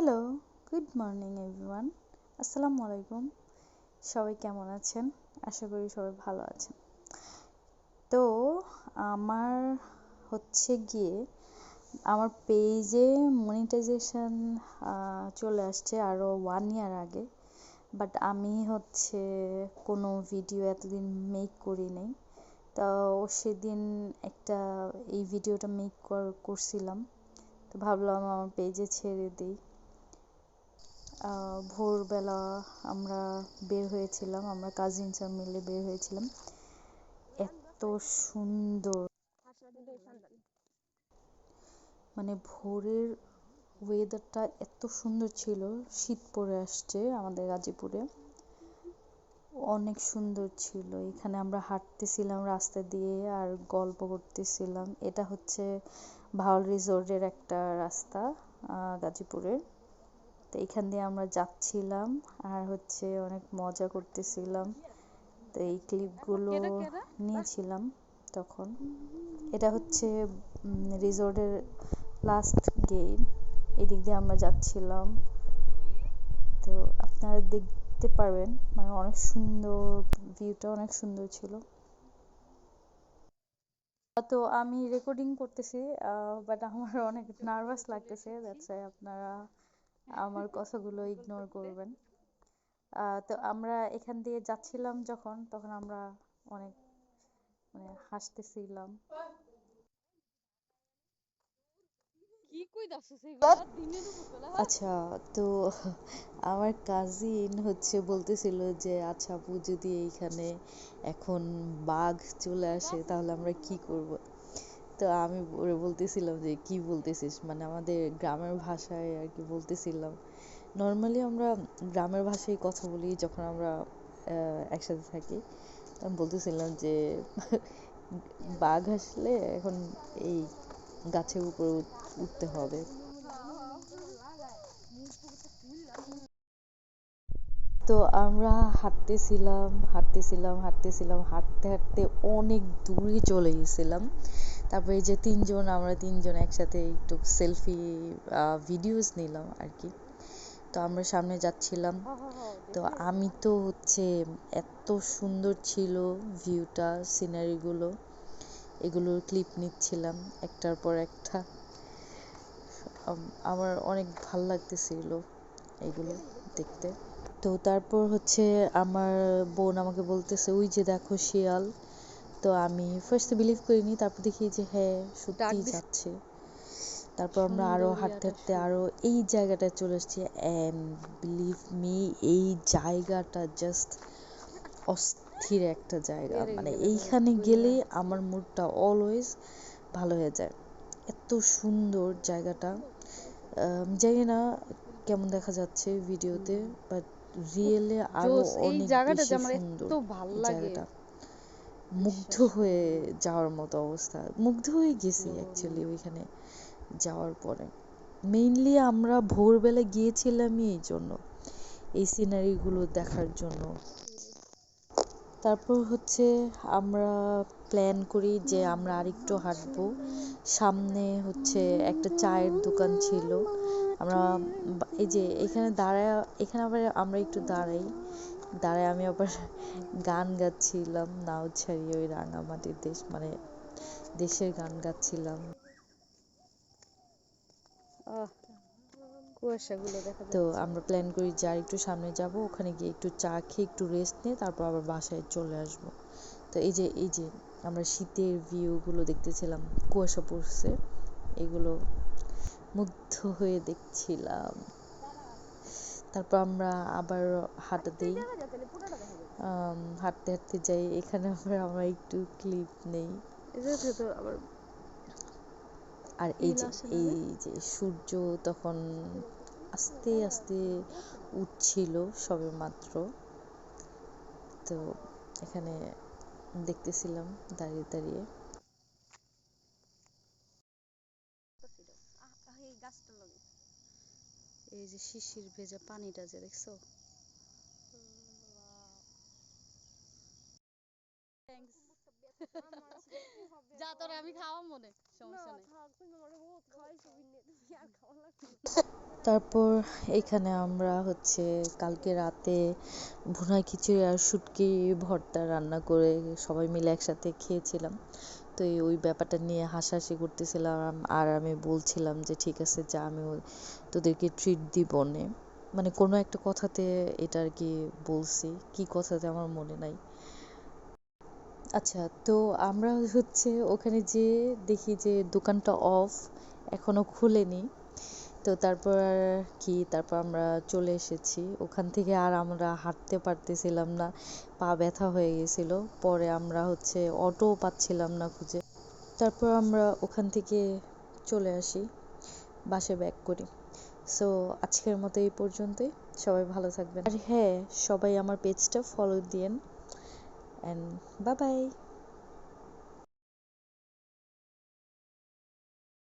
Hello, good morning everyone. আসসালামু আলাইকুম। সবাই কেমন আছেন? আশা করি সবাই ভালো আছেন। তো আমার গিয়ে আমার পেজে মনিটাইজেশন চলে আসছে আরও 1 ইয়ার আগে, বাট আমি কোনো ভিডিও এতদিন মেক করি নাই। তো সেদিন এই ভিডিওটা মেক করছিলাম, তো ভাবলাম আমার পেজে ছেড়ে দিই। ভোরবেলা আমরা বের হয়েছিলাম, আমরা কাজিনসরা মিলে বের হয়েছিলাম। এত সুন্দর, মানে ভোরের ওয়েদারটা এত সুন্দর ছিল। শীত পড়ে আসছে আমাদের গাজীপুরে, অনেক সুন্দর ছিল। এখানে আমরা হাঁটতেছিলাম রাস্তা দিয়ে আর গল্প করতেছিলাম। এটা ভাওয়াল রিসোর্টের একটা রাস্তা গাজীপুরের। তো এখান দিয়ে আমরা যাচ্ছিলাম আর অনেক মজা করতেছিলাম। তো এই ক্লিপগুলো নিয়েছিলাম তখন। এটা রিসোর্টের লাস্ট গেট, এদিক দিয়ে আমরা যাচ্ছিলাম। তো আপনারা দেখতে পারবেন, মানে অনেক সুন্দর, ভিউটা অনেক সুন্দর ছিল। তো আমি রেকর্ডিং করতেছি, বাট আমার অনেক নার্ভাস লাগতেছে, দ্যাটস ওয়াই আপনারা আমার কথাগুলো ইগনোর করবেন। তো আমরা এখান দিয়ে যাচ্ছিলাম তখন আমরা অনেক হাসতেছিলাম। আচ্ছা, তো আমার কাজিন বলতেছিল যে আচ্ছা আপু, যদি এইখানে এখন বাঘ চলে আসে তাহলে আমরা কি করব। তো আমি ওরে বলতেছিলাম যে কি বলতেছিস, মানে আমাদের গ্রামের ভাষায় আর কি বলতেছিলাম। নর্মালি আমরা গ্রামের ভাষায় কথা বলি যখন আমরা একসাথে থাকি। আমি বলতেছিলাম যে বাঘ আসলে এখন এই গাছের উপরে উঠতে হবে। তো আমরা হাঁটতেছিলাম, হাঁটতে হাঁটতে অনেক দূরে চলে গেছিলাম। তারপরে এই যে আমরা তিনজন একসাথে একটু সেলফি ভিডিওস নিলাম আর কি। তো আমরা সামনে যাচ্ছিলাম। তো আমি তো এত সুন্দর ছিল ভিউটা, সিনারিগুলো, এগুলোর ক্লিপ নিচ্ছিলাম একটার পর একটা। আমার অনেক ভাল লাগতেছিল এগুলো দেখতে। তো তারপর আমার বোন আমাকে বলতেছে ওই যে দেখো শিয়াল। তো আমি ফার্স্টে বিলিভ করিনি, তারপর দেখি যে হ্যাঁ সত্যিই যাচ্ছে। তারপর আমরা আরো হাঁটতে হাঁটতে আরো এই জায়গাটায় চলে এসেছি, অ্যান্ড বিলিভ মি, এই জায়গাটা জাস্ট অস্থির একটা জায়গা। মানে এইখানে গেলে আমার মুডটা অলওয়েজ ভালো হয়ে যায়। এত সুন্দর জায়গাটা। জানি না কেমন দেখা যাচ্ছে ভিডিওতে, বাট রিয়েলে আরো অনেক বেশি সুন্দর জায়গাটা। মুগ্ধ হয়ে যাওয়ার মতো অবস্থা, মুগ্ধ হয়ে গেছি অ্যাকচুয়ালি ওইখানে যাওয়ার পরে। মেইনলি আমরা ভোরবেলা গিয়েছিলামই এই জন্য, এই সিনারিগুলো দেখার জন্য। তারপর আমরা প্ল্যান করি যে আমরা আরেকটু হাঁটবো। সামনে একটা চায়ের দোকান ছিল। আমরা এই যে এখানে আবার আমরা একটু দাঁড়াই আমি আবার গান গাচ্ছিলাম, নাও ছাড়িয়ে ওই রাঙামাটির দেশ, মানে দেশের গান গাচ্ছিলাম। তো আমরা প্ল্যান করি যে আর একটু সামনে যাব, ওখানে গিয়ে একটু চা খেয়ে একটু রেস্ট নিয়ে তারপর আবার বাসায় চলে আসব। তো এই যে আমরা শীতের ভিউগুলো দেখতেছিলাম, কুয়াশা পড়ছে, এগুলো মুগ্ধ হয়ে দেখছিলাম। তারপর আমরা আবার হাঁটা দিই, হাঁটতে হাঁটতে যাই। এখানে আবার আমরা একটু ক্লিপ নেই। আর এই যে সূর্য তখন আস্তে আস্তে উঠছিল সবে মাত্র। তো এখানে দেখতেছিলাম দাঁড়িয়ে দাঁড়িয়ে। এই যে শিশির ভেজা পানিটা যে দেখছো, যা তোরে আমি খাওয়া মনে সমস্যা নেই। তারপর এইখানে আমরা হচ্ছে কালকে রাতে ভুনা খিচুড়ি আর শুটকি ভর্তা রান্না করে সবাই মিলে একসাথে খেয়েছিলাম। তো ওই ব্যাপারটা নিয়ে হাসাহাসি করতেছিলাম আর আমি বলছিলাম যে ঠিক আছে যা আমি তোদেরকে ট্রিট দিব নে, মানে কোনো একটা কথাতে এটা আর কি বলছি, কি কথাতে আমার মনে নাই। আচ্ছা, তো আমরা হচ্ছে ওখানে যেয়ে দেখি যে দোকানটা অফ, এখনো খুলেনি। তো তারপর আর কি, তারপর আমরা চলে এসেছি ওখান থেকে। আর আমরা হাঁটতে পারতেছিলাম না, পা ব্যথা হয়ে গেছিল। পরে আমরা হচ্ছে অটো পাচ্ছিলাম না খুঁজে, তারপর আমরা ওখান থেকে চলে আসি, বাসে ব্যাক করি। সো আজকের মতো এই পর্যন্তই। সবাই ভালো থাকবেন, আর হ্যাঁ, সবাই আমার পেজটা ফলো দিয়েন। And bye bye.